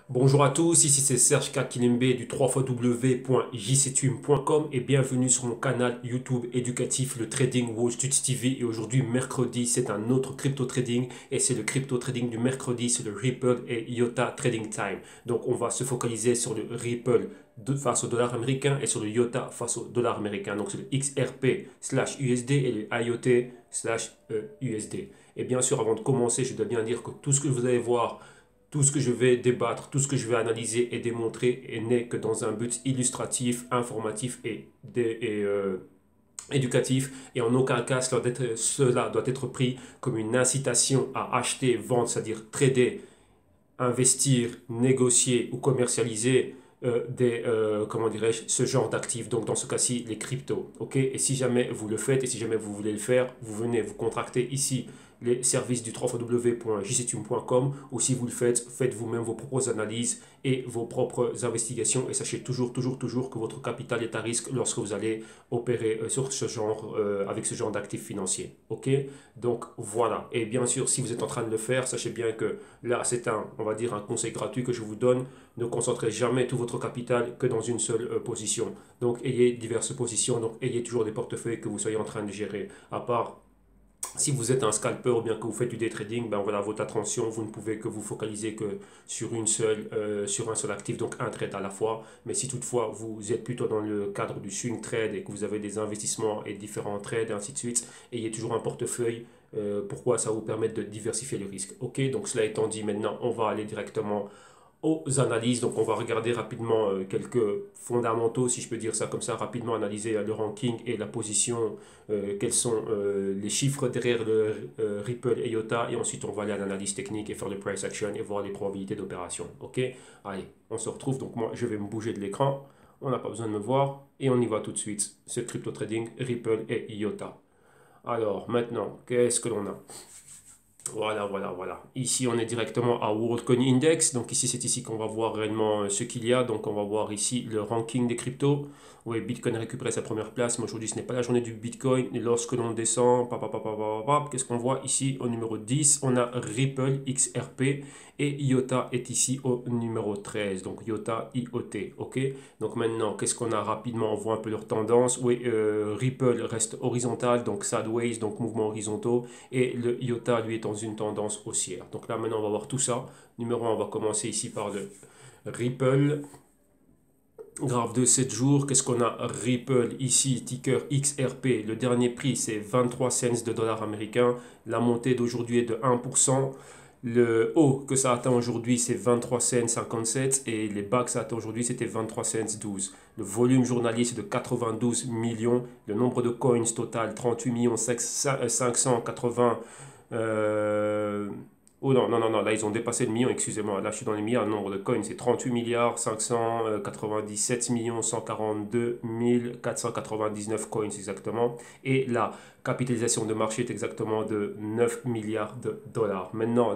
Bonjour à tous, ici c'est Serge Kakilembe du 3xw.jctune.com et bienvenue sur mon canal YouTube éducatif le Trading Wall Street TV. Et aujourd'hui mercredi c'est un autre crypto trading et c'est le crypto trading du mercredi, c'est le Ripple et IOTA Trading Time. Donc on va se focaliser sur le Ripple face au dollar américain et sur le IOTA face au dollar américain. Donc c'est le XRP slash USD et le IOTA slash USD. Et bien sûr avant de commencer je dois bien dire que tout ce que vous allez voir, tout ce que je vais débattre, tout ce que je vais analyser et démontrer n'est que dans un but illustratif, informatif et éducatif. Et en aucun cas, cela doit être pris comme une incitation à acheter, vendre, c'est-à-dire trader, investir, négocier ou commercialiser comment dirais-je, ce genre d'actifs. Donc dans ce cas-ci, les cryptos. Ok. Et si jamais vous le faites et si jamais vous voulez le faire, vous venez vous contracter ici les services du www.jctune.com ou si vous le faites, faites vous-même vos propres analyses et vos propres investigations et sachez toujours que votre capital est à risque lorsque vous allez opérer sur ce genre, avec ce genre d'actifs financiers. Ok. Donc voilà. Et bien sûr, si vous êtes en train de le faire, sachez bien que là, c'est on va dire, un conseil gratuit que je vous donne. Ne concentrez jamais tout votre capital que dans une seule position. Donc, ayez diverses positions. Donc, ayez toujours des portefeuilles que vous soyez en train de gérer. À part si vous êtes un scalper ou bien que vous faites du day trading, ben voilà, votre attention, vous ne pouvez que vous focaliser que sur un seul actif, donc un trade à la fois. Mais si toutefois vous êtes plutôt dans le cadre du swing trade et que vous avez des investissements et différents trades et ainsi de suite, ayez toujours un portefeuille. Pourquoi ça vous permet de diversifier le risque. Ok, donc cela étant dit, maintenant on va aller directement aux analyses. Donc on va regarder rapidement quelques fondamentaux, si je peux dire ça comme ça, rapidement analyser le ranking et la position, quels sont les chiffres derrière le Ripple et IOTA, et ensuite on va aller à l'analyse technique et faire le price action et voir les probabilités d'opération. Ok, allez, on se retrouve. Donc moi je vais me bouger de l'écran, on n'a pas besoin de me voir, et on y va tout de suite. C'est crypto trading, Ripple et IOTA. Alors maintenant, qu'est-ce que l'on a? Voilà. Ici, on est directement à WorldCoin Index. Donc ici, c'est ici qu'on va voir réellement ce qu'il y a. Donc on va voir ici le ranking des cryptos. Oui, Bitcoin a récupéré sa première place. Mais aujourd'hui, ce n'est pas la journée du Bitcoin. Et lorsque l'on descend, qu'est-ce qu'on voit ici au numéro 10? On a Ripple XRP et IOTA est ici au numéro 13. Donc IOTA, IOT. Ok. Donc maintenant, qu'est-ce qu'on a rapidement? On voit un peu leur tendance. Oui, Ripple reste horizontal, donc sideways, donc mouvements horizontaux. Et le IOTA, lui, est dans une tendance haussière. Donc là, maintenant, on va voir tout ça. Numéro 1, on va commencer ici par le Ripple. Graphe de 7 jours, qu'est-ce qu'on a? Ripple, ici, ticker XRP. Le dernier prix, c'est 23 cents de dollars américains. La montée d'aujourd'hui est de 1%. Le haut que ça atteint aujourd'hui, c'est 23 cents 57 et les bas que ça atteint aujourd'hui, c'était 23 cents 12. Le volume journalier, c'est de 92 millions. Le nombre de coins total, 38 millions 580. Oh non, là ils ont dépassé le million, excusez-moi, là je suis dans les milliards, le nombre de coins c'est 38 milliards 597 millions 142 499 coins exactement, et la capitalisation de marché est exactement de 9 milliards de dollars. Maintenant,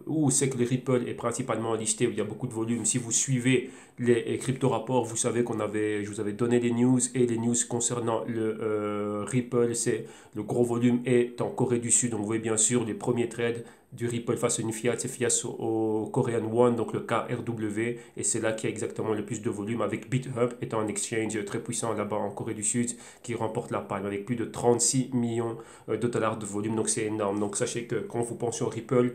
où c'est que le Ripple est principalement listé, où il y a beaucoup de volume, si vous suivez les crypto-rapports, vous savez je vous avais donné des news, et les news concernant le Ripple, c'est le gros volume est en Corée du Sud. Donc vous voyez bien sûr les premiers trades du Ripple face à une fiat, c'est fiat au Korean Won, donc le KRW, et c'est là qu'il y a exactement le plus de volume, avec BitHub étant un exchange très puissant là-bas en Corée du Sud qui remporte la palme avec plus de 36 millions de dollars de volume, donc c'est énorme. Donc sachez que quand vous pensez au Ripple,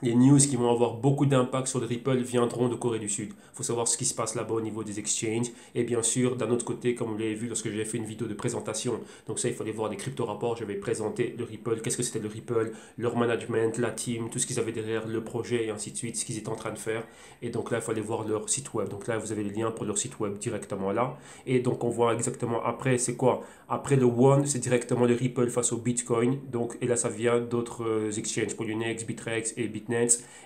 les news qui vont avoir beaucoup d'impact sur le Ripple viendront de Corée du Sud. Il faut savoir ce qui se passe là-bas au niveau des exchanges. Et bien sûr, d'un autre côté, comme vous l'avez vu lorsque j'ai fait une vidéo de présentation, donc ça, il fallait voir des crypto-rapports. J'avais présenté le Ripple, qu'est-ce que c'était le Ripple, leur management, la team, tout ce qu'ils avaient derrière le projet et ainsi de suite, ce qu'ils étaient en train de faire. Et donc là, il fallait voir leur site web. Donc là, vous avez les liens pour leur site web directement là. Et donc, on voit exactement après, c'est quoi? Après le One, c'est directement le Ripple face au Bitcoin. Donc, et là, ça vient d'autres exchanges, Poloniex, Bitrex et Bitnets.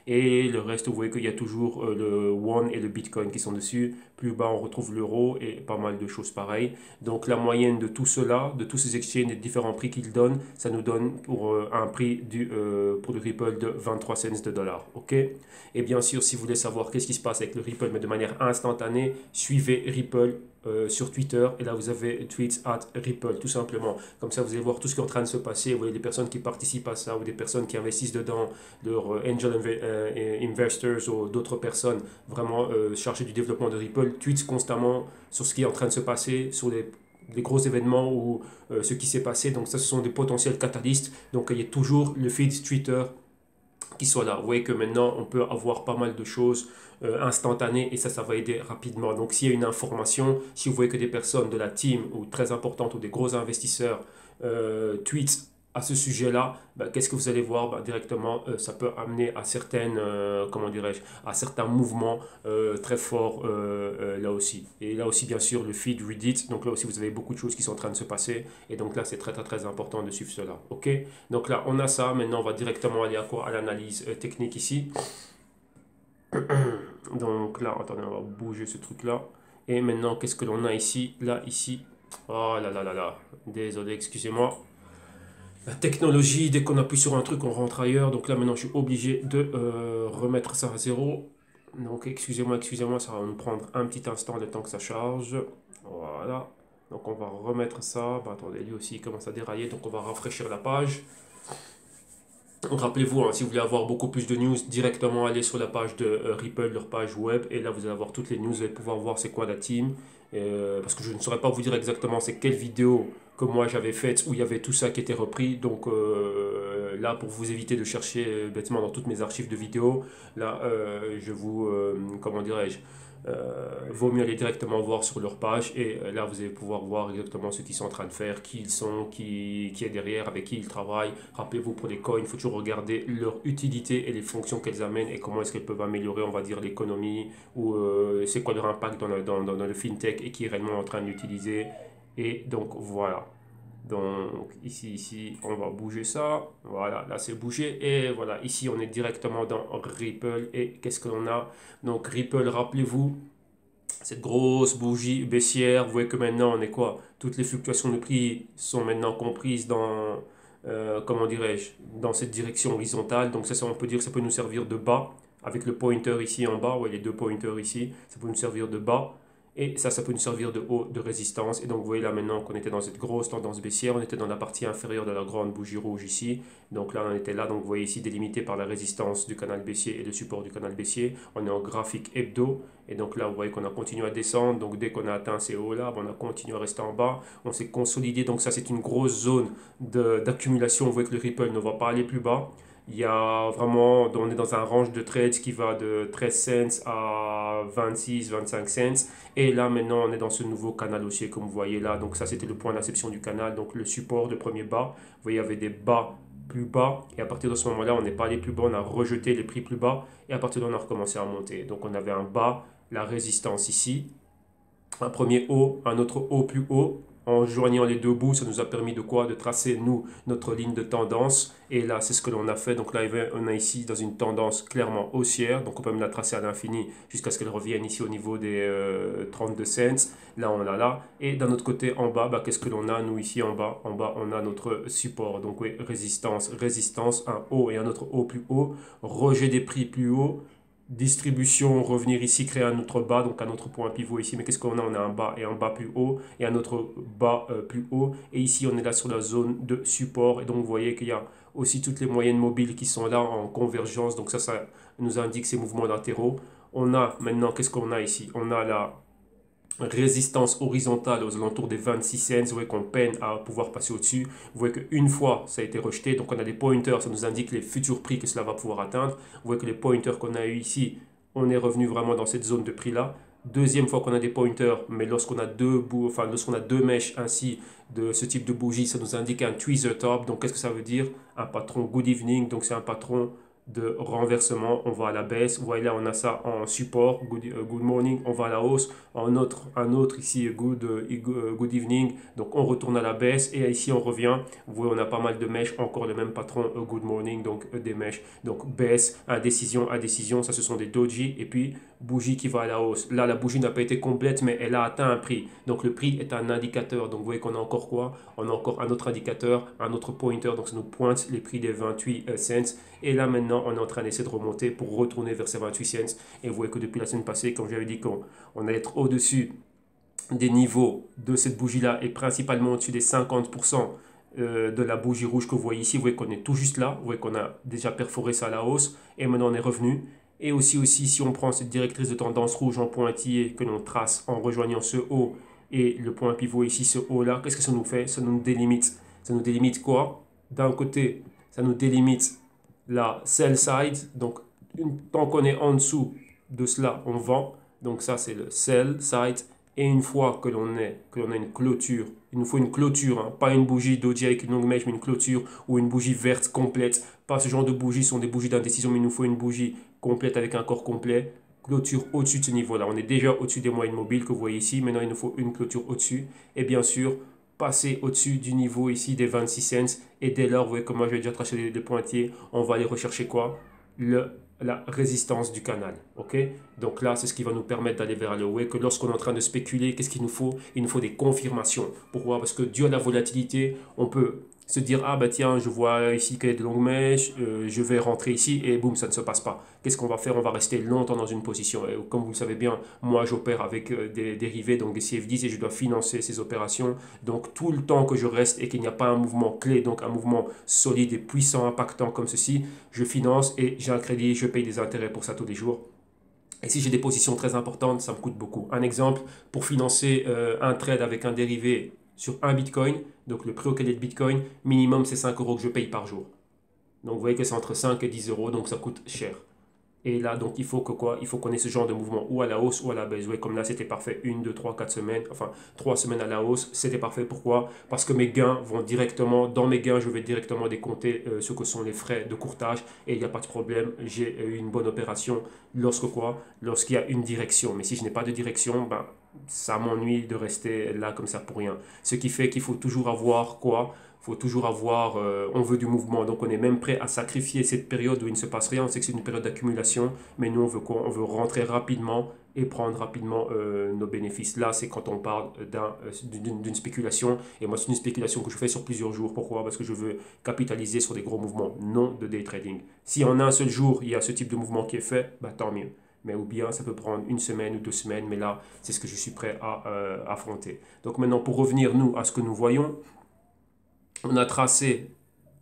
Et le reste, vous voyez qu'il y a toujours le One et le Bitcoin qui sont dessus. Plus bas, on retrouve l'euro et pas mal de choses pareilles. Donc, la moyenne de tout cela, de tous ces exchanges et différents prix qu'ils donnent, ça nous donne pour un prix pour le Ripple de 23 cents de dollars. OK? Et bien sûr, si vous voulez savoir qu'est-ce qui se passe avec le Ripple, mais de manière instantanée, suivez Ripple sur Twitter, et là vous avez tweets at Ripple tout simplement. Comme ça vous allez voir tout ce qui est en train de se passer, vous voyez des personnes qui participent à ça ou des personnes qui investissent dedans, leur angel investors ou d'autres personnes vraiment chargées du développement de Ripple tweetent constamment sur ce qui est en train de se passer, sur les gros événements ou ce qui s'est passé. Donc ça, ce sont des potentiels catalystes. Donc il y a toujours le feed Twitter qui soit là. Vous voyez que maintenant, on peut avoir pas mal de choses instantanées et ça va aider rapidement. Donc, s'il y a une information, si vous voyez que des personnes de la team ou très importantes ou des gros investisseurs tweetent à ce sujet-là, ben, qu'est-ce que vous allez voir? Ben, directement, ça peut amener à certaines, comment dirais-je, à certains mouvements très forts là aussi. Et là aussi, bien sûr, le feed Reddit. Donc là aussi, vous avez beaucoup de choses qui sont en train de se passer. Et donc là, c'est très, très, très important de suivre cela. OK? Donc là, on a ça. Maintenant, on va directement aller à quoi? À l'analyse technique ici. Donc là, attendez, on va bouger ce truc-là. Et maintenant, qu'est-ce que l'on a ici? Là, ici. Oh là là là là. Désolé, excusez-moi. La technologie, dès qu'on appuie sur un truc, on rentre ailleurs. Donc là, maintenant, je suis obligé de remettre ça à zéro. Donc, excusez-moi, ça va nous prendre un petit instant le temps que ça charge. Voilà. Donc, on va remettre ça. Bah, attendez, lui aussi, il commence à dérailler. Donc, on va rafraîchir la page. Rappelez-vous, hein, si vous voulez avoir beaucoup plus de news, directement allez sur la page de Ripple, leur page web, et là vous allez avoir toutes les news, vous allez pouvoir voir c'est quoi la team, parce que je ne saurais pas vous dire exactement c'est quelle vidéo que moi j'avais faite où il y avait tout ça qui était repris, donc là pour vous éviter de chercher bêtement dans toutes mes archives de vidéos, là je vous, comment dirais-je, vaut mieux aller directement voir sur leur page et là vous allez pouvoir voir exactement ce qu'ils sont en train de faire, qui ils sont, qui est derrière, avec qui ils travaillent. Rappelez-vous pour les coins, il faut toujours regarder leur utilité et les fonctions qu'elles amènent et comment est-ce qu'elles peuvent améliorer, on va dire, l'économie ou c'est quoi leur impact dans le fintech et qui est réellement en train de l'utiliser. Et donc voilà. Donc ici, on va bouger ça. Voilà, là c'est bougé. Et voilà, ici on est directement dans Ripple. Et qu'est-ce que l'on a? Donc Ripple, rappelez-vous, cette grosse bougie baissière. Vous voyez que maintenant on est quoi? Toutes les fluctuations de prix sont maintenant comprises dans, comment dirais-je, dans cette direction horizontale. Donc ça, on peut dire que ça peut nous servir de bas. Avec le pointer ici en bas, ouais, les deux pointers ici, ça peut nous servir de bas. Et ça peut nous servir de haut de résistance. Et donc, vous voyez là maintenant qu'on était dans cette grosse tendance baissière. On était dans la partie inférieure de la grande bougie rouge ici. Donc là, on était là. Donc, vous voyez ici délimité par la résistance du canal baissier et le support du canal baissier. On est en graphique hebdo. Et donc là, vous voyez qu'on a continué à descendre. Donc, dès qu'on a atteint ces hauts-là, on a continué à rester en bas. On s'est consolidé. Donc, ça, c'est une grosse zone d'accumulation. Vous voyez que le Ripple ne va pas aller plus bas. Il y a vraiment, on est dans un range de trades qui va de 13 cents à 26, 25 cents. Et là, maintenant, on est dans ce nouveau canal haussier, comme vous voyez là. Donc, ça, c'était le point d'inception du canal. Donc, le support de premier bas. Vous voyez, il y avait des bas plus bas. Et à partir de ce moment-là, on n'est pas allé plus bas. On a rejeté les prix plus bas. Et à partir de là, on a recommencé à monter. Donc, on avait un bas, la résistance ici. Un premier haut, un autre haut plus haut. En joignant les deux bouts, ça nous a permis de quoi? De tracer, nous, notre ligne de tendance. Et là, c'est ce que l'on a fait. Donc là, on a ici dans une tendance clairement haussière. Donc on peut même la tracer à l'infini jusqu'à ce qu'elle revienne ici au niveau des 32 cents. Là, on l'a là. Et d'un autre côté, en bas, bah, qu'est-ce que l'on a? Nous, ici, en bas, on a notre support. Donc oui, résistance, résistance, un haut et un autre haut plus haut. Rejet des prix plus haut. Distribution, revenir ici, créer un autre bas, donc un autre point pivot ici. Mais qu'est-ce qu'on a? On a un bas et un bas plus haut et un autre bas plus haut. Et ici, on est là sur la zone de support. Et donc, vous voyez qu'il y a aussi toutes les moyennes mobiles qui sont là en convergence. Donc ça nous indique ces mouvements latéraux. On a maintenant, qu'est-ce qu'on a ici? On a la résistance horizontale aux alentours des 26 cents. Vous voyez qu'on peine à pouvoir passer au-dessus. Vous voyez qu'une fois, ça a été rejeté. Donc, on a des pointers. Ça nous indique les futurs prix que cela va pouvoir atteindre. Vous voyez que les pointers qu'on a eu ici, on est revenu vraiment dans cette zone de prix-là. Deuxième fois qu'on a des pointers, mais lorsqu'on a lorsqu'on a deux mèches ainsi de ce type de bougie, ça nous indique un tweezer top. Donc, qu'est-ce que ça veut dire? Un patron good evening. Donc, c'est un patron de renversement, on va à la baisse. Vous voyez là, on a ça en support, good morning, on va à la hausse, un autre ici, good evening, donc on retourne à la baisse, et ici on revient, vous voyez on a pas mal de mèches, encore le même patron, good morning, donc des mèches, donc baisse, indécision, ça ce sont des doji, et puis bougie qui va à la hausse. Là, la bougie n'a pas été complète, mais elle a atteint un prix, donc le prix est un indicateur, donc vous voyez qu'on a encore quoi? On a encore un autre indicateur, un autre pointer, donc ça nous pointe les prix des 28 cents, et là maintenant on est en train d'essayer de remonter pour retourner vers ces 28 cents. Et vous voyez que depuis la semaine passée, comme j'avais dit, qu'on allait être au-dessus des niveaux de cette bougie-là et principalement au-dessus des 50% de la bougie rouge que vous voyez ici. Vous voyez qu'on est tout juste là. Vous voyez qu'on a déjà perforé ça à la hausse. Et maintenant, on est revenu. Et aussi, si on prend cette directrice de tendance rouge en pointillé que l'on trace en rejoignant ce haut et le point pivot ici, ce haut-là, qu'est-ce que ça nous fait? Ça nous délimite. Ça nous délimite quoi? D'un côté, ça nous délimite la sell side. Donc, tant qu'on est en dessous de cela, on vend. Donc ça, c'est le sell side. Et une fois que l'on a une clôture, il nous faut une clôture, hein, pas une bougie doji avec une longue mèche, mais une clôture ou une bougie verte complète. Pas ce genre de bougies, ce sont des bougies d'indécision, mais il nous faut une bougie complète avec un corps complet. Clôture au-dessus de ce niveau-là. On est déjà au-dessus des moyennes mobiles que vous voyez ici. Maintenant, il nous faut une clôture au-dessus. Et bien sûr, passer au-dessus du niveau ici des 26 cents. Et dès lors, vous voyez comme moi, je vais déjà tracer les pointiers. On va aller rechercher quoi? La résistance du canal. Ok, donc là, c'est ce qui va nous permettre d'aller vers le haut. Et que lorsqu'on est en train de spéculer, qu'est-ce qu'il nous faut? Il nous faut des confirmations. Pourquoi? Parce que dû à la volatilité, on peut se dire, ah bah tiens, je vois ici qu'il y a de longues mèches, je vais rentrer ici et boum, ça ne se passe pas. Qu'est-ce qu'on va faire? On va rester longtemps dans une position. Et comme vous le savez bien, moi j'opère avec des dérivés, donc des CFDs, et je dois financer ces opérations. Donc tout le temps que je reste et qu'il n'y a pas un mouvement clé, donc un mouvement solide et puissant, impactant comme ceci, je finance et j'ai un crédit, je paye des intérêts pour ça tous les jours. Et si j'ai des positions très importantes, ça me coûte beaucoup. Un exemple, pour financer un trade avec un dérivé sur un Bitcoin, donc le prix auquel est le Bitcoin, minimum c'est 5 euros que je paye par jour. Donc vous voyez que c'est entre 5 et 10 euros, donc ça coûte cher. Et là, donc, il faut que quoi? Il faut qu'on ait ce genre de mouvement ou à la hausse ou à la baisse. Vous voyez, comme là, c'était parfait. 1, 2, 3, 4 semaines. Enfin, 3 semaines à la hausse. C'était parfait. Pourquoi? Parce que mes gains vont directement, dans mes gains, je vais directement décompter ce que sont les frais de courtage. Et il n'y a pas de problème. J'ai eu une bonne opération lorsque quoi? Lorsqu'il y a une direction. Mais si je n'ai pas de direction, ben, ça m'ennuie de rester là comme ça pour rien. Ce qui fait qu'il faut toujours avoir quoi? Il faut toujours avoir, on veut du mouvement, donc on est même prêt à sacrifier cette période où il ne se passe rien, on sait que c'est une période d'accumulation, mais nous on veut quoi? On veut rentrer rapidement et prendre rapidement nos bénéfices. Là, c'est quand on parle d'une spéculation, et moi c'est une spéculation que je fais sur plusieurs jours. Pourquoi? Parce que je veux capitaliser sur des gros mouvements, non de day trading. Si en un seul jour, il y a ce type de mouvement qui est fait, bah, tant mieux. Mais ou bien ça peut prendre une semaine ou 2 semaines, mais là, c'est ce que je suis prêt à affronter. Donc maintenant, pour revenir, nous, à ce que nous voyons, on a tracé,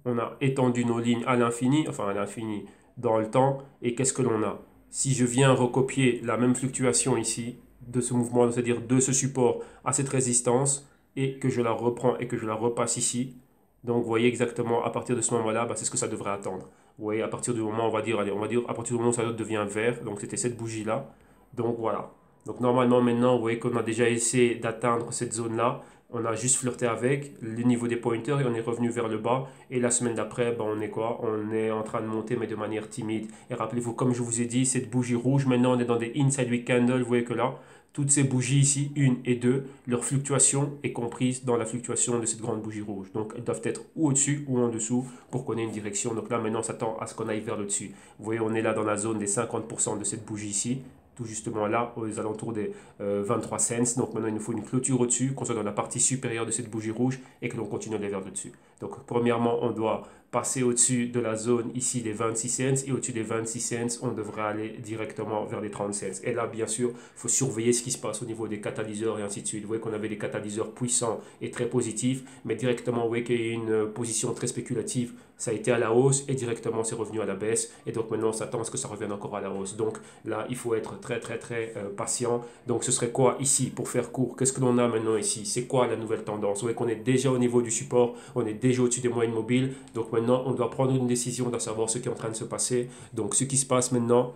on a étendu nos lignes à l'infini, enfin à l'infini dans le temps, et qu'est-ce que l'on a? Si je viens recopier la même fluctuation ici, de ce mouvement, c'est-à-dire de ce support à cette résistance, et que je la reprends et que je la repasse ici, donc vous voyez exactement à partir de ce moment-là, bah, c'est ce que ça devrait attendre. Vous voyez, à partir du moment, on va dire, allez, on va dire à partir du moment où ça devient vert, donc c'était cette bougie-là, donc voilà. Donc normalement maintenant, vous voyez qu'on a déjà essayé d'atteindre cette zone-là. On a juste flirté avec le niveau des pointers et on est revenu vers le bas. Et la semaine d'après, ben, on est quoi? On est en train de monter, mais de manière timide. Et rappelez-vous, comme je vous ai dit, cette bougie rouge, maintenant on est dans des inside week candles. Vous voyez que là, toutes ces bougies ici, 1 et 2, leur fluctuation est comprise dans la fluctuation de cette grande bougie rouge. Donc elles doivent être ou au-dessus ou en dessous pour qu'on ait une direction. Donc là, maintenant, on s'attend à ce qu'on aille vers le dessus. Vous voyez, on est là dans la zone des 50% de cette bougie ici, tout justement là, aux alentours des 23 cents. Donc maintenant, il nous faut une clôture au-dessus, qu'on soit dans la partie supérieure de cette bougie rouge et que l'on continue d'aller vers le dessus. Donc premièrement, on doit passer au-dessus de la zone ici des 26 cents et au-dessus des 26 cents, on devrait aller directement vers les 30 cents. Et là, bien sûr, il faut surveiller ce qui se passe au niveau des catalyseurs et ainsi de suite. Vous voyez qu'on avait des catalyseurs puissants et très positifs, mais directement, vous voyez qu'il y a une position très spéculative. Ça a été à la hausse et directement, c'est revenu à la baisse. Et donc maintenant, on s'attend à ce que ça revienne encore à la hausse. Donc là, il faut être très, très, très patient. Donc ce serait quoi ici, pour faire court? Qu'est-ce que l'on a maintenant ici? C'est quoi la nouvelle tendance? Vous voyez qu'on est déjà au niveau du support, on est déjà au-dessus des moyennes mobiles. Donc maintenant, on doit prendre une décision de savoir ce qui est en train de se passer. Donc ce qui se passe maintenant,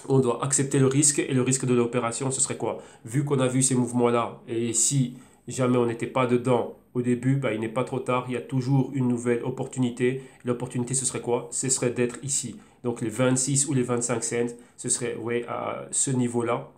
on doit accepter le risque. Et le risque de l'opération, ce serait quoi? Vu qu'on a vu ces mouvements-là, et si jamais on n'était pas dedans au début, bah, il n'est pas trop tard, il y a toujours une nouvelle opportunité. L'opportunité, ce serait quoi? Ce serait d'être ici. Donc les 26 ou les 25 cents, ce serait ouais, à ce niveau-là.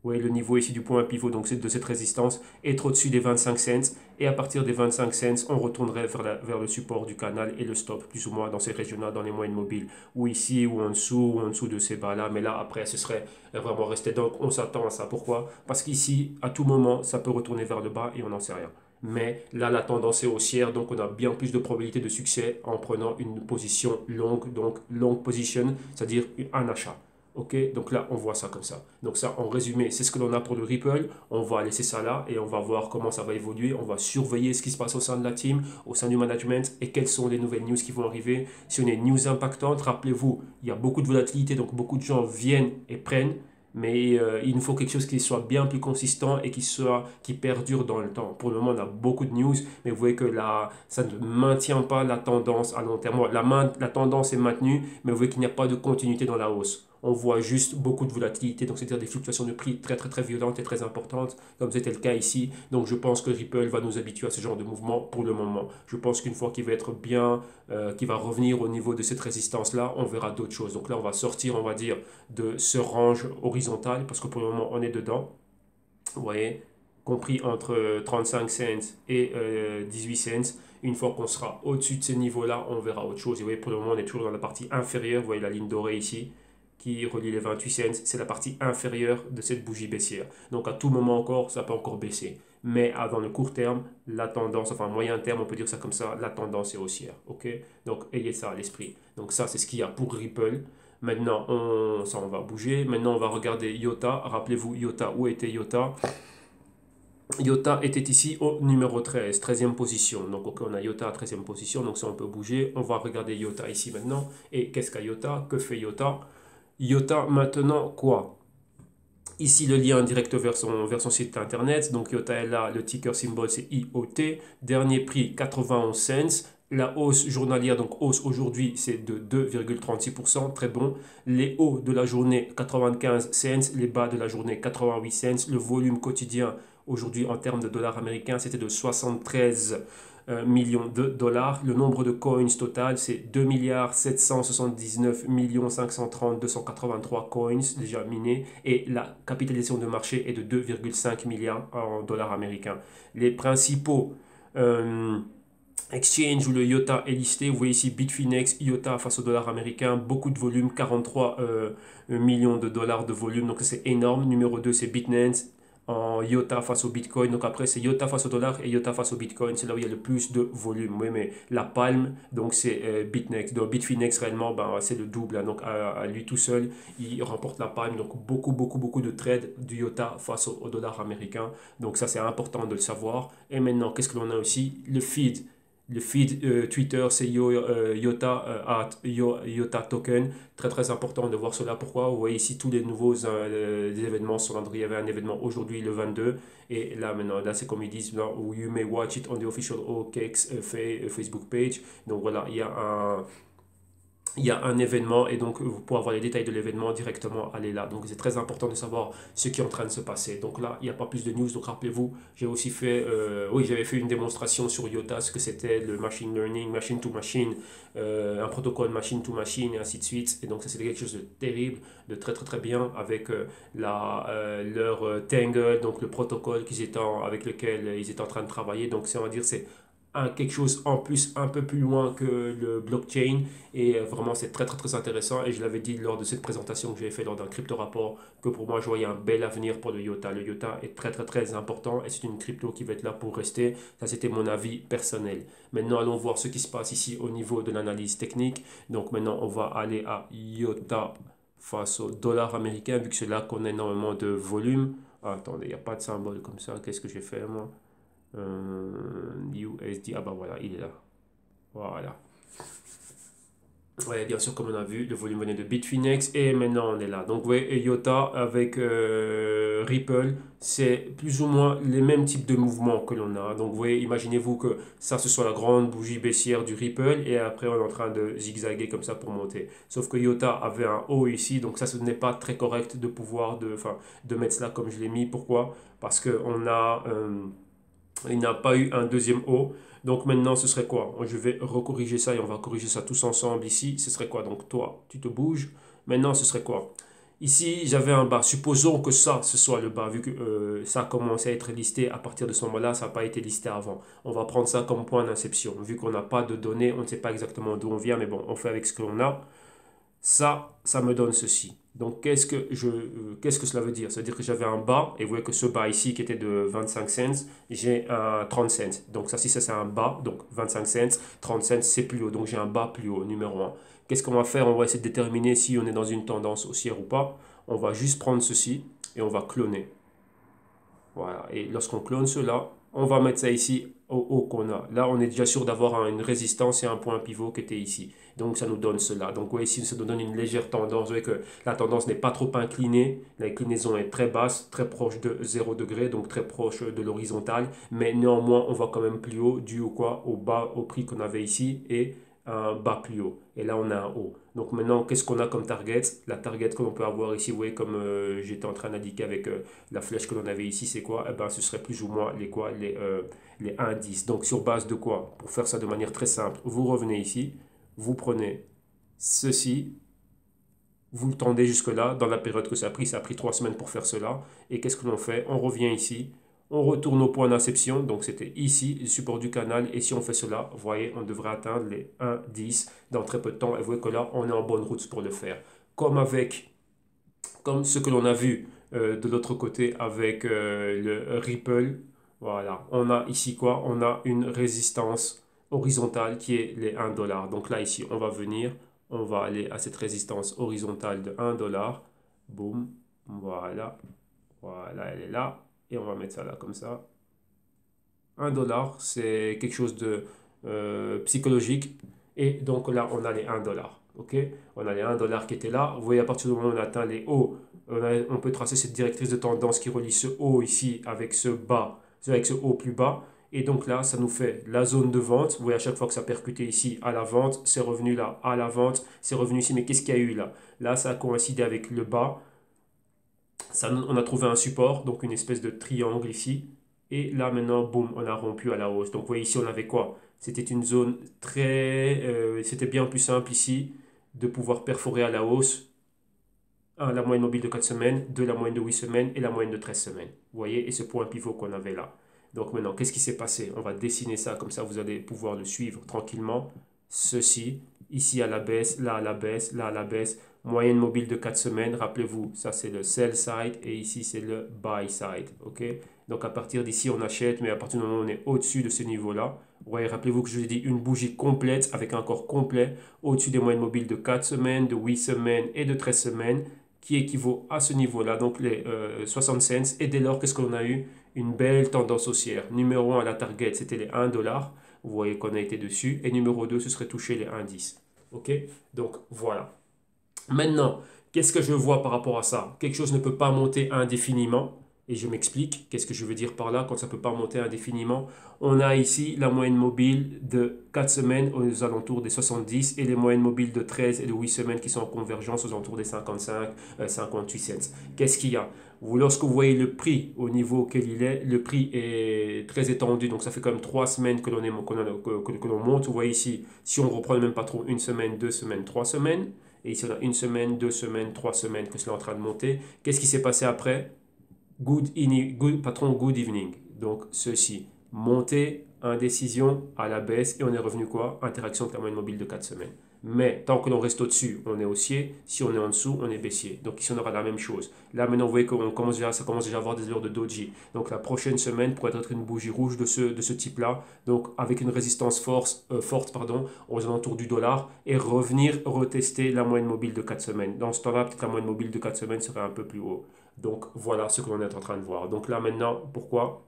Oui, le niveau ici du point pivot, donc c'est de cette résistance, être au-dessus des 25 cents. Et à partir des 25 cents, on retournerait vers le support du canal et le stop, plus ou moins dans ces régions-là, dans les moyennes mobiles. Ou ici, ou en dessous de ces bas-là. Mais là, après, ce serait vraiment resté. Donc, on s'attend à ça. Pourquoi? Parce qu'ici, à tout moment, ça peut retourner vers le bas et on n'en sait rien. Mais là, la tendance est haussière, donc on a bien plus de probabilité de succès en prenant une position longue, donc long position, c'est-à-dire un achat. Ok, donc là, on voit ça comme ça. Donc ça, en résumé, c'est ce que l'on a pour le Ripple. On va laisser ça là et on va voir comment ça va évoluer. On va surveiller ce qui se passe au sein de la team, au sein du management et quelles sont les nouvelles news qui vont arriver. Si on a une news impactante, rappelez-vous, il y a beaucoup de volatilité, donc beaucoup de gens viennent et prennent. Mais il nous faut quelque chose qui soit bien plus consistant et qui perdure dans le temps. Pour le moment, on a beaucoup de news, mais vous voyez que là, ça ne maintient pas la tendance à long terme. Bon, la tendance est maintenue, mais vous voyez qu'il n'y a pas de continuité dans la hausse. On voit juste beaucoup de volatilité, donc c'est-à-dire des fluctuations de prix très très très violentes et très importantes, comme c'était le cas ici. Donc je pense que Ripple va nous habituer à ce genre de mouvement pour le moment. Je pense qu'une fois qu'il va être bien, qu'il va revenir au niveau de cette résistance-là, on verra d'autres choses. Donc là, on va sortir, on va dire, de ce range horizontal, parce que pour le moment, on est dedans. Vous voyez, compris entre 35 cents et 18 cents. Une fois qu'on sera au-dessus de ces niveaux-là, on verra autre chose. Et vous voyez, pour le moment, on est toujours dans la partie inférieure. Vous voyez la ligne dorée ici qui relie les 28 cents. C'est la partie inférieure de cette bougie baissière. Donc à tout moment encore, ça peut encore baisser. Mais dans le court terme, la tendance, enfin moyen terme, on peut dire ça comme ça, la tendance est haussière. Ok, donc ayez ça à l'esprit. Donc ça, c'est ce qu'il y a pour Ripple. Maintenant, ça, on va bouger. Maintenant, on va regarder IOTA. Rappelez-vous, IOTA, où était IOTA? IOTA était ici au numéro 13, 13e position. Donc, ok, on a IOTA à 13e position. Donc, ça, on peut bouger. On va regarder IOTA ici maintenant. Et qu'est-ce qu'a IOTA? Que fait IOTA? IOTA, maintenant, quoi? Ici, le lien direct vers son site internet. Donc, IOTA est là. Le ticker symbole, c'est IOT. Dernier prix, 91 cents. La hausse journalière, donc hausse aujourd'hui, c'est de 2,36%. Très bon. Les hauts de la journée, 95 cents. Les bas de la journée, 88 cents. Le volume quotidien, aujourd'hui, en termes de dollars américains, c'était de 73 millions de dollars. Le nombre de coins total, c'est 2 milliards 779 millions 530 283 coins déjà minés. Et la capitalisation de marché est de 2,5 milliards en dollars américains. Les principaux exchange où le IOTA est listé, vous voyez ici Bitfinex, IOTA face au dollar américain, beaucoup de volume, 43 millions de dollars de volume, donc c'est énorme. Numéro 2, c'est Bitnance en IOTA face au Bitcoin. Donc après, c'est IOTA face au dollar et IOTA face au Bitcoin. C'est là où il y a le plus de volume. Oui, mais la palme, donc c'est Bitnex. Donc Bitfinex, réellement, ben, c'est le double. Hein. Donc à lui tout seul, il remporte la palme. Donc beaucoup de trades du IOTA face au dollar américain. Donc ça, c'est important de le savoir. Et maintenant, qu'est-ce que l'on a aussi? Le feed. Le feed Twitter, c'est IOTA token. Très très important de voir cela. Pourquoi? Vous voyez ici tous les nouveaux événements sur Android. Il y avait un événement aujourd'hui le 22. Et là maintenant, là c'est comme ils disent, là, you may watch it on the official OKX Facebook page. Donc voilà, il y a un événement et donc vous pouvez avoir les détails de l'événement directement aller là. Donc c'est très important de savoir ce qui est en train de se passer. Donc là, il n'y a pas plus de news. Donc rappelez-vous, j'ai aussi fait, j'avais fait une démonstration sur IOTA, ce que c'était le machine learning, machine to machine, un protocole machine to machine et ainsi de suite. Et donc ça c'était quelque chose de terrible, de très très très bien avec leur Tangle, donc le protocole avec lequel ils étaient en train de travailler. Donc on va dire c'est quelque chose en plus un peu plus loin que le blockchain et vraiment c'est très très très intéressant et je l'avais dit lors de cette présentation que j'avais fait lors d'un crypto rapport que pour moi je voyais un bel avenir pour le IOTA. Le IOTA est très très très important et c'est une crypto qui va être là pour rester. Ça c'était mon avis personnel. Maintenant allons voir ce qui se passe ici au niveau de l'analyse technique. Donc maintenant on va aller à IOTA face au dollar américain vu que c'est là qu'on a énormément de volume. Ah, attendez, il n'y a pas de symbole comme ça. Qu'est-ce que j'ai fait moi? USD, ah bah voilà, il est là. Voilà. Ouais, bien sûr, comme on a vu, le volume venait de Bitfinex et maintenant on est là. Donc, ouais, IOTA avec Ripple, c'est plus ou moins les mêmes types de mouvements que l'on a. Donc, vous voyez, imaginez-vous que ça, ce soit la grande bougie baissière du Ripple et après on est en train de zigzaguer comme ça pour monter. Sauf que IOTA avait un haut ici, donc ça, ce n'est pas très correct de pouvoir de mettre cela comme je l'ai mis. Pourquoi? Parce il n'a pas eu un deuxième haut. Donc maintenant, ce serait quoi? Je vais recorriger ça et on va corriger ça tous ensemble ici. Ce serait quoi? Donc toi, tu te bouges. Maintenant, ce serait quoi? Ici, j'avais un bas. Supposons que ça, ce soit le bas, vu que ça a commencé à être listé à partir de ce moment-là, ça n'a pas été listé avant. On va prendre ça comme point d'inception. Vu qu'on n'a pas de données, on ne sait pas exactement d'où on vient, mais bon, on fait avec ce que l'on a. Ça me donne ceci. Donc, qu'est-ce que cela veut dire? Ça veut dire que j'avais un bas, et vous voyez que ce bas ici qui était de 25 cents, j'ai un 30 cents. Donc, ça, si ça c'est un bas, donc 25 cents, 30 cents, c'est plus haut. Donc, j'ai un bas plus haut, numéro un. Qu'est-ce qu'on va faire? On va essayer de déterminer si on est dans une tendance haussière ou pas. On va juste prendre ceci et on va cloner. Voilà. Et lorsqu'on clone cela, on va mettre ça ici au haut qu'on a. Là, on est déjà sûr d'avoir une résistance et un point pivot qui était ici. Donc, ça nous donne cela. Donc, vous voyez ici, ça nous donne une légère tendance. Vous voyez que la tendance n'est pas trop inclinée. L'inclinaison est très basse, très proche de 0 degré, donc très proche de l'horizontale. Mais néanmoins, on va quand même plus haut, dû au quoi? Au bas, au prix qu'on avait ici et un bas plus haut. Et là, on a un haut. Donc maintenant, qu'est-ce qu'on a comme target? La target que l'on peut avoir ici, vous voyez, comme j'étais en train d'indiquer avec la flèche que l'on avait ici, c'est quoi? Eh ben, ce serait plus ou moins les quoi? Les indices. Donc sur base de quoi? Pour faire ça de manière très simple, vous revenez ici, vous prenez ceci, vous le tendez jusque-là, dans la période que ça a pris 3 semaines pour faire cela. Et qu'est-ce que l'on fait? On revient ici, on retourne au point d'inception, donc c'était ici, le support du canal, et si on fait cela, vous voyez, on devrait atteindre les 1,10 dans très peu de temps, et vous voyez que là, on est en bonne route pour le faire. Comme ce que l'on a vu de l'autre côté avec le Ripple, voilà, on a ici quoi? On a une résistance horizontale qui est les 1 dollar. Donc là, ici, on va venir, on va aller à cette résistance horizontale de 1 dollar, boum, voilà, voilà, elle est là. Et on va mettre ça là comme ça. 1 dollar, c'est quelque chose de psychologique. Et donc là, on a les 1 dollar. Ok? On a les 1 dollar qui étaient là. Vous voyez, à partir du moment où on atteint les hauts, on peut tracer cette directrice de tendance qui relie ce haut ici avec ce bas, avec ce haut plus bas. Et donc là, ça nous fait la zone de vente. Vous voyez, à chaque fois que ça percutait ici à la vente, c'est revenu là à la vente, c'est revenu ici. Mais qu'est-ce qu'il y a eu là? Là, ça a coïncidé avec le bas. Ça, on a trouvé un support, donc une espèce de triangle ici. Et là maintenant, boum, on a rompu à la hausse. Donc vous voyez ici, on avait quoi? C'était une zone très... c'était bien plus simple ici de pouvoir perforer à la hausse. 1, la moyenne mobile de 4 semaines, 2, la moyenne de 8 semaines et la moyenne de 13 semaines. Vous voyez, et ce point pivot qu'on avait là. Donc maintenant, qu'est-ce qui s'est passé? On va dessiner ça, comme ça vous allez pouvoir le suivre tranquillement. Ceci, ici à la baisse, là à la baisse, là à la baisse. Moyenne mobile de 4 semaines, rappelez-vous, ça c'est le sell side et ici c'est le buy side. Ok? Donc à partir d'ici on achète, mais à partir du moment où on est au-dessus de ce niveau-là, ouais, rappelez-vous que je vous ai dit une bougie complète avec un corps complet au-dessus des moyennes mobiles de 4 semaines, de 8 semaines et de 13 semaines qui équivaut à ce niveau-là, donc les 60 cents. Et dès lors, qu'est-ce qu'on a eu? Une belle tendance haussière. Numéro 1 à la target, c'était les 1 dollar. Vous voyez qu'on a été dessus. Et numéro 2, ce serait toucher les 1,10. OK? Donc voilà. Maintenant, qu'est-ce que je vois par rapport à ça? Quelque chose ne peut pas monter indéfiniment. Et je m'explique. Qu'est-ce que je veux dire par là quand ça ne peut pas monter indéfiniment? On a ici la moyenne mobile de 4 semaines aux alentours des 70 et les moyennes mobiles de 13 et de 8 semaines qui sont en convergence aux alentours des 55, 58 cents. Qu'est-ce qu'il y a? Lorsque vous voyez le prix au niveau auquel il est, le prix est très étendu. Donc ça fait quand même 3 semaines que l'on monte. Vous voyez ici, si on reprend même pas trop, 1 semaine, 2 semaines, 3 semaines. Et ici, on a 1 semaine, 2 semaines, 3 semaines que cela est en train de monter. Qu'est-ce qui s'est passé après? Patron, good evening. Donc, ceci, montée, indécision, à la baisse, et on est revenu quoi? Interaction avec la moyenne mobile de 4 semaines. Mais tant que l'on reste au-dessus, on est haussier. Si on est en dessous, on est baissier. Donc ici, on aura la même chose. Là, maintenant, vous voyez qu'on commence déjà, ça commence déjà à avoir des heures de doji. Donc la prochaine semaine pourrait être une bougie rouge de ce type-là. Donc avec une résistance forte, pardon, aux alentours du dollar et revenir retester la moyenne mobile de 4 semaines. Dans ce temps-là, peut-être la moyenne mobile de 4 semaines serait un peu plus haut. Donc voilà ce que l'on est en train de voir. Donc là maintenant, pourquoi?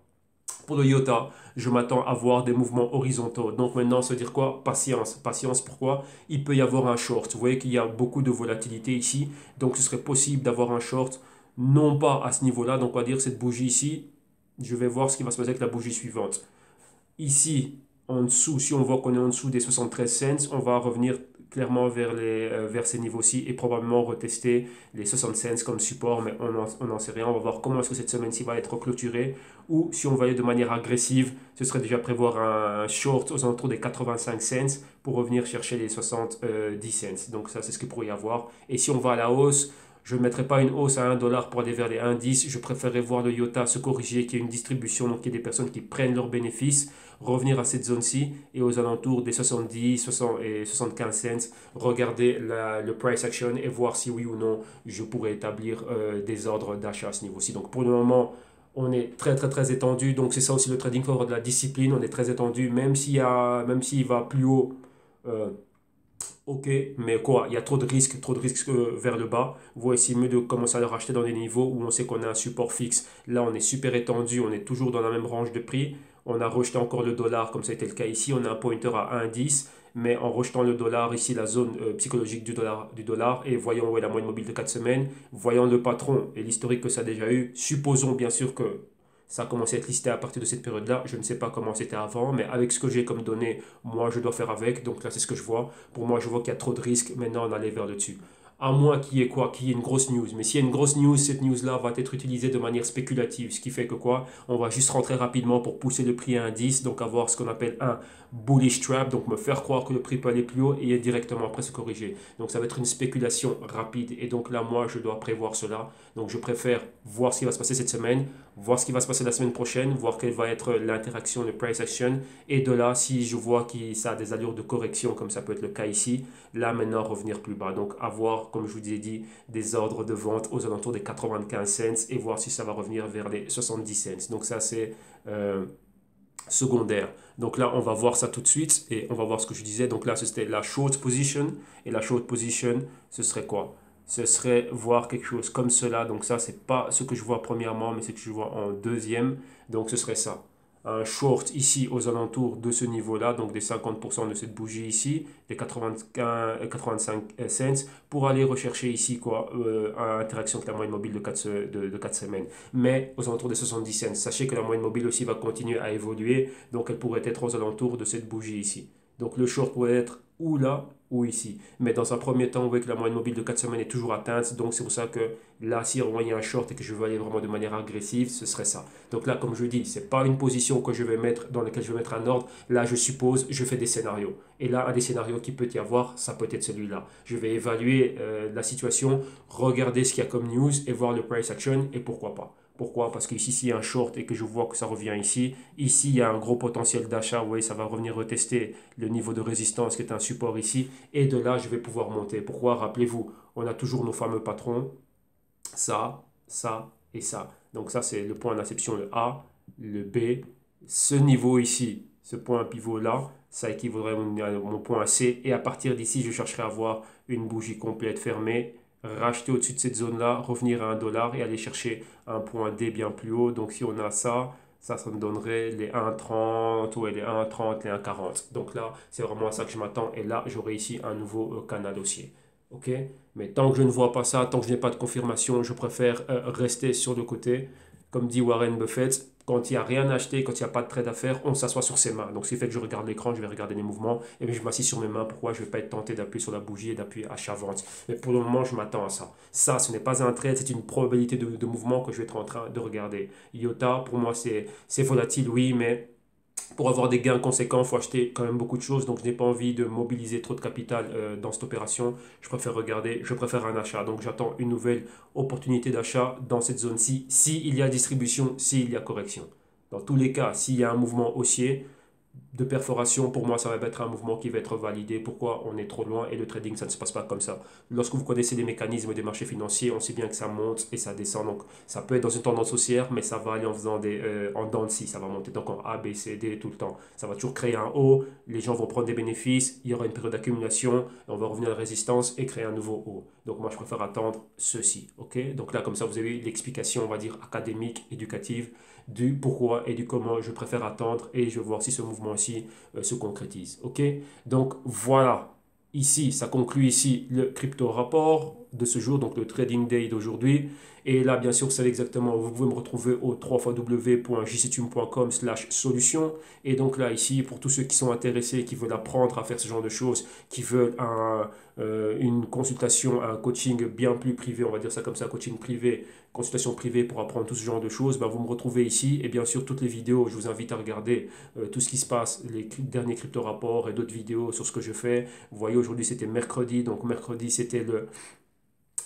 Pour le IOTA, je m'attends à voir des mouvements horizontaux. Donc maintenant, ça veut dire quoi? Patience. Patience, pourquoi? Il peut y avoir un short. Vous voyez qu'il y a beaucoup de volatilité ici. Donc ce serait possible d'avoir un short, non pas à ce niveau-là. Donc on va dire cette bougie ici. Je vais voir ce qui va se passer avec la bougie suivante. Ici, en dessous, si on voit qu'on est en dessous des 73 cents, on va revenir clairement vers ces niveaux-ci et probablement retester les 60 cents comme support, mais on n'en sait rien. On va voir comment est-ce que cette semaine-ci va être clôturée. Ou si on va aller de manière agressive, ce serait déjà prévoir un short aux alentours des 85 cents pour revenir chercher les 70 cents. Donc ça, c'est ce qu'il pourrait y avoir. Et si on va à la hausse, je ne mettrai pas une hausse à 1 dollar pour aller vers les 1,10. Je préférerais voir le IOTA se corriger, qu'il y ait une distribution, donc qu'il y ait des personnes qui prennent leurs bénéfices, revenir à cette zone-ci et aux alentours des 70, 60 et 75 cents, regarder le price action et voir si oui ou non je pourrais établir des ordres d'achat à ce niveau-ci. Donc pour le moment, on est très très très étendu. Donc c'est ça aussi le trading, il faut avoir de la discipline. On est très étendu, même s'il va plus haut. Ok, mais quoi, il y a trop de risques vers le bas. Vous voyez, c'est mieux de commencer à le racheter dans des niveaux où on sait qu'on a un support fixe. Là, on est super étendu, on est toujours dans la même range de prix. On a rejeté encore le dollar, comme ça a été le cas ici. On a un pointer à 1,10, mais en rejetant le dollar, ici, la zone psychologique du dollar, et voyons où est la moyenne mobile de 4 semaines, voyons le patron et l'historique que ça a déjà eu. Supposons bien sûr que ça a commencé à être listé à partir de cette période-là. Je ne sais pas comment c'était avant, mais avec ce que j'ai comme données, moi, je dois faire avec. Donc là, c'est ce que je vois. Pour moi, je vois qu'il y a trop de risques maintenant d'aller vers le dessus. À moins qu'il y ait quoi? Qu'il y ait une grosse news. Mais s'il y a une grosse news, cette news-là va être utilisée de manière spéculative. Ce qui fait que quoi? On va juste rentrer rapidement pour pousser le prix à un 10. Donc avoir ce qu'on appelle un bullish trap. Donc me faire croire que le prix peut aller plus haut et directement après se corriger. Donc ça va être une spéculation rapide. Et donc là, moi, je dois prévoir cela. Donc je préfère voir ce qui va se passer cette semaine, voir ce qui va se passer la semaine prochaine, voir quelle va être l'interaction, le price action. Et de là, si je vois que ça a des allures de correction, comme ça peut être le cas ici, là maintenant revenir plus bas. Donc avoir, comme je vous ai dit, des ordres de vente aux alentours des 95 cents et voir si ça va revenir vers les 70 cents. Donc ça c'est secondaire. Donc là on va voir ça tout de suite et on va voir ce que je disais. Donc là c'était la short position et la short position ce serait quoi? Ce serait voir quelque chose comme cela. Donc ça c'est pas ce que je vois premièrement mais c'est ce que je vois en deuxième. Donc ce serait ça un short ici aux alentours de ce niveau-là, donc des 50% de cette bougie ici, des 95, 85 cents, pour aller rechercher ici quoi, interaction avec la moyenne mobile de 4 semaines. Mais aux alentours des 70 cents, sachez que la moyenne mobile aussi va continuer à évoluer, donc elle pourrait être aux alentours de cette bougie ici. Donc le short pourrait être ou là ou ici. Mais dans un premier temps, vous voyez que la moyenne mobile de 4 semaines est toujours atteinte. Donc c'est pour ça que là, si on voit un short et que je veux aller vraiment de manière agressive, ce serait ça. Donc là, comme je dis, ce n'est pas une position que je vais mettre dans laquelle je vais mettre un ordre. Là, je suppose, je fais des scénarios. Et là, un des scénarios qui peut y avoir, ça peut être celui-là. Je vais évaluer la situation, regarder ce qu'il y a comme news et voir le price action et pourquoi pas. Pourquoi? Parce qu'ici, s'il y a un short et que je vois que ça revient ici, ici, il y a un gros potentiel d'achat. Vous voyez, ça va revenir retester le niveau de résistance qui est un support ici. Et de là, je vais pouvoir monter. Pourquoi? Rappelez-vous, on a toujours nos fameux patrons. Ça et ça. Donc ça, c'est le point d'inception, le A, le B. Ce niveau ici, ce point pivot-là, ça équivaudrait à mon point C. Et à partir d'ici, je chercherai à avoir une bougie complète fermée, racheter au-dessus de cette zone-là, revenir à 1$ et aller chercher un point D bien plus haut. Donc si on a ça, ça me donnerait les 1,30, ouais, les 1,30, les 1,40. Donc là, c'est vraiment à ça que je m'attends. Et là, j'aurai ici un nouveau canal haussier. Ok? Mais tant que je ne vois pas ça, tant que je n'ai pas de confirmation, je préfère rester sur le côté. Comme dit Warren Buffett, quand il n'y a rien à acheter, quand il n'y a pas de trade à faire, on s'assoit sur ses mains. Donc, ce qui fait que je regarde l'écran, je vais regarder les mouvements et puis je m'assis sur mes mains. Pourquoi? Je ne vais pas être tenté d'appuyer sur la bougie et d'appuyer achat-vente. Mais pour le moment, je m'attends à ça. Ça, ce n'est pas un trade, c'est une probabilité de mouvement que je vais être en train de regarder. IOTA, pour moi, c'est volatile, oui, mais pour avoir des gains conséquents, il faut acheter quand même beaucoup de choses. Donc, je n'ai pas envie de mobiliser trop de capital dans cette opération. Je préfère regarder, je préfère un achat. Donc, j'attends une nouvelle opportunité d'achat dans cette zone-ci. S'il y a distribution, s'il y a correction. Dans tous les cas, s'il y a un mouvement haussier, de perforation, pour moi, ça va être un mouvement qui va être validé. Pourquoi? On est trop loin et le trading, ça ne se passe pas comme ça. Lorsque vous connaissez les mécanismes des marchés financiers, on sait bien que ça monte et ça descend. Donc, ça peut être dans une tendance haussière, mais ça va aller en faisant en dents de scie. Ça va monter donc en A, B, C, D tout le temps. Ça va toujours créer un haut. Les gens vont prendre des bénéfices. Il y aura une période d'accumulation. On va revenir à la résistance et créer un nouveau haut. Donc, moi, je préfère attendre ceci. OK? Donc là, comme ça, vous avez l'explication, on va dire, académique, éducative du pourquoi et du comment je préfère attendre et je vais voir si ce mouvement aussi se concrétise. Ok? Donc voilà, ici, ça conclut ici le crypto rapport de ce jour, donc le trading day d'aujourd'hui. Et là, bien sûr, vous savez exactement, vous pouvez me retrouver au www.jctube.com/solution. Et donc là, ici, pour tous ceux qui sont intéressés, qui veulent apprendre à faire ce genre de choses, qui veulent une consultation, un coaching bien plus privé, on va dire ça comme ça, coaching privé, consultation privée pour apprendre tout ce genre de choses, ben vous me retrouvez ici. Et bien sûr, toutes les vidéos, je vous invite à regarder tout ce qui se passe, les derniers crypto rapports et d'autres vidéos sur ce que je fais. Vous voyez, aujourd'hui, c'était mercredi. Donc, mercredi, c'était le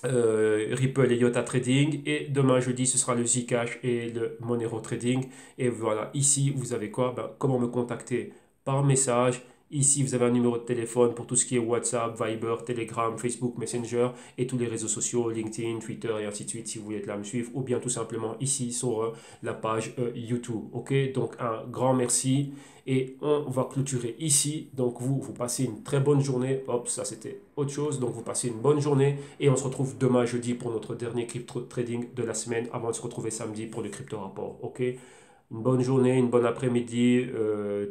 Ripple et Iota Trading. Et demain, jeudi, ce sera le Zcash et le Monero Trading. Et voilà, ici, vous avez quoi? Ben, comment me contacter? Par message. Ici, vous avez un numéro de téléphone pour tout ce qui est WhatsApp, Viber, Telegram, Facebook, Messenger et tous les réseaux sociaux, LinkedIn, Twitter et ainsi de suite si vous voulez être là me suivre ou bien tout simplement ici sur la page YouTube. Ok, donc un grand merci et on va clôturer ici. Donc vous passez une très bonne journée. Hop, ça c'était autre chose. Donc vous passez une bonne journée et on se retrouve demain jeudi pour notre dernier crypto trading de la semaine avant de se retrouver samedi pour le crypto rapport. Ok, une bonne journée, une bonne après-midi,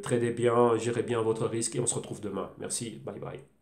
tradez bien, gérez bien votre risque et on se retrouve demain. Merci, bye bye.